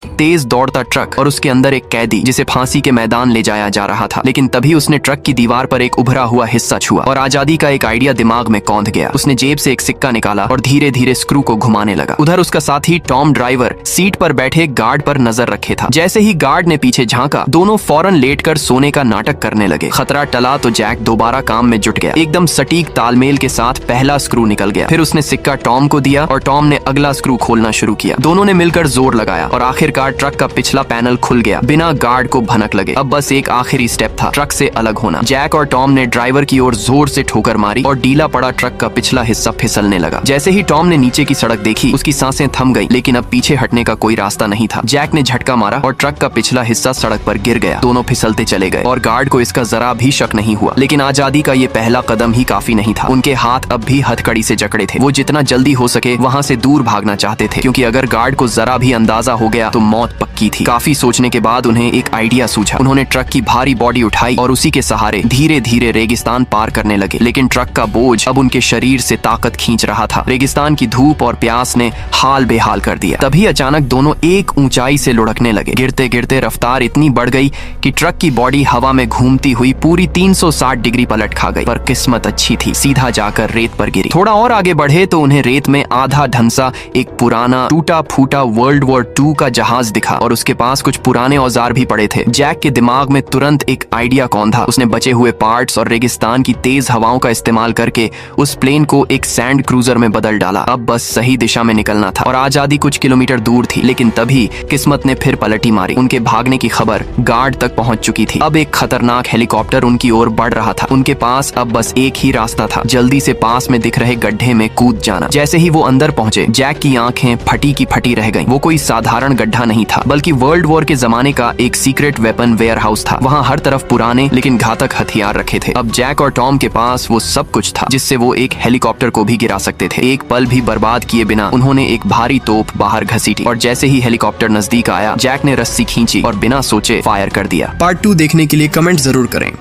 तेज दौड़ता ट्रक और उसके अंदर एक कैदी जिसे फांसी के मैदान ले जाया जा रहा था। लेकिन तभी उसने ट्रक की दीवार पर एक उभरा हुआ हिस्सा छुआ और आजादी का एक आइडिया दिमाग में कौंध गया। उसने जेब से एक सिक्का निकाला और धीरे धीरे स्क्रू को घुमाने लगा। उधर उसका साथी टॉम ड्राइवर सीट पर बैठे गार्ड पर नजर रखे था। जैसे ही गार्ड ने पीछे झांका, दोनों फौरन लेटकर सोने का नाटक करने लगे। खतरा टला तो जैक दोबारा काम में जुट गया। एकदम सटीक तालमेल के साथ पहला स्क्रू निकल गया। फिर उसने सिक्का टॉम को दिया और टॉम ने अगला स्क्रू खोलना शुरू किया। दोनों ने मिलकर जोर लगाया और आखिरकार ट्रक का पिछला पैनल खुल गया। बिना गार्ड को भनक लगे। अब बस एक आखिरी स्टेप था, ट्रक से अलग होना। जैक और टॉम ने ड्राइवर की ओर जोर से ठोकर मारी और डीला पड़ा ट्रक का पिछला हिस्सा फिसलने लगा। जैसे ही टॉम ने नीचे की सड़क देखी, उसकी सांसें थम गई, लेकिन अब पीछे हटने का कोई रास्ता नहीं था। जैक ने झटका मारा और ट्रक का पिछला हिस्सा सड़क पर गिर गया। दोनों फिसलते चले गए और गार्ड को इसका जरा भी शक नहीं हुआ। लेकिन आजादी का ये पहला कदम ही काफी नहीं था। उनके हाथ अब भी हथकड़ी से जकड़े थे। वो जितना जल्दी हो सके वहाँ से दूर भागना चाहते थे, क्योंकि अगर गार्ड को जरा भी अंदाजा हो गया तो मौत पक्की थी। काफी सोचने के बाद उन्हें एक आइडिया सूझा। उन्होंने ट्रक की भारी बॉडी उठाई और उसी के सहारे धीरे धीरे रेगिस्तान पार करने लगे। लेकिन ट्रक का बोझ अब उनके शरीर से ताकत खींच रहा था। रेगिस्तान की धूप और प्यास ने हाल बेहाल कर दिया। तभी अचानक दोनों एक ऊंचाई से लुढ़कने लगे। गिरते गिरते रफ्तार इतनी बढ़ गई कि ट्रक की बॉडी हवा में घूमती हुई पूरी 360 डिग्री पलट खा गई। पर किस्मत अच्छी थी, सीधा जाकर रेत पर गिरी। थोड़ा और आगे बढ़े तो उन्हें रेत में आधा ढंसा एक पुराना टूटा फूटा वर्ल्ड वॉर 2 का जहाज दिखा और उसके पास कुछ पुराने औजार भी पड़े थे। जैक के दिमाग में तुरंत एक आइडिया कौंधा। उसने बचे हुए पार्ट्स और रेगिस्तान की तेज हवाओं का इस्तेमाल करके उस प्लेन को एक सैंड क्रूजर में बदल डाला। अब बस सही दिशा में निकलना था और आजादी कुछ किलोमीटर दूर थी। लेकिन तभी किस्मत ने फिर पलटी मारी। उनके भागने की खबर गार्ड तक पहुंच चुकी थी। अब एक खतरनाक हेलीकॉप्टर उनकी ओर बढ़ रहा था। उनके पास अब बस एक ही रास्ता था, जल्दी से पास में दिख रहे गड्ढे में कूद जाना। जैसे ही वो अंदर पहुंचे, जैक की आंखें फटी की फटी रह गईं। वो कोई साधारण गड्ढा नहीं था, बल्कि वर्ल्ड वॉर के जमाने का एक सीक्रेट वेपन वेयर हाउस था। वहाँ हर तरफ पुराने लेकिन घातक हथियार रखे थे। अब जैक और टॉम के पास वो सब कुछ था जिससे वो एक हेलीकॉप्टर को भी गिरा सकते थे। एक पल भी बर्बाद किए बिना उन्होंने एक भारी तोप बाहर घसीटी और जैसे ही हेलीकॉप्टर नजदीक आया, जैक ने रस्सी खींची और बिना सोचे फायर कर दिया। पार्ट 2 देखने के लिए कमेंट जरूर करें।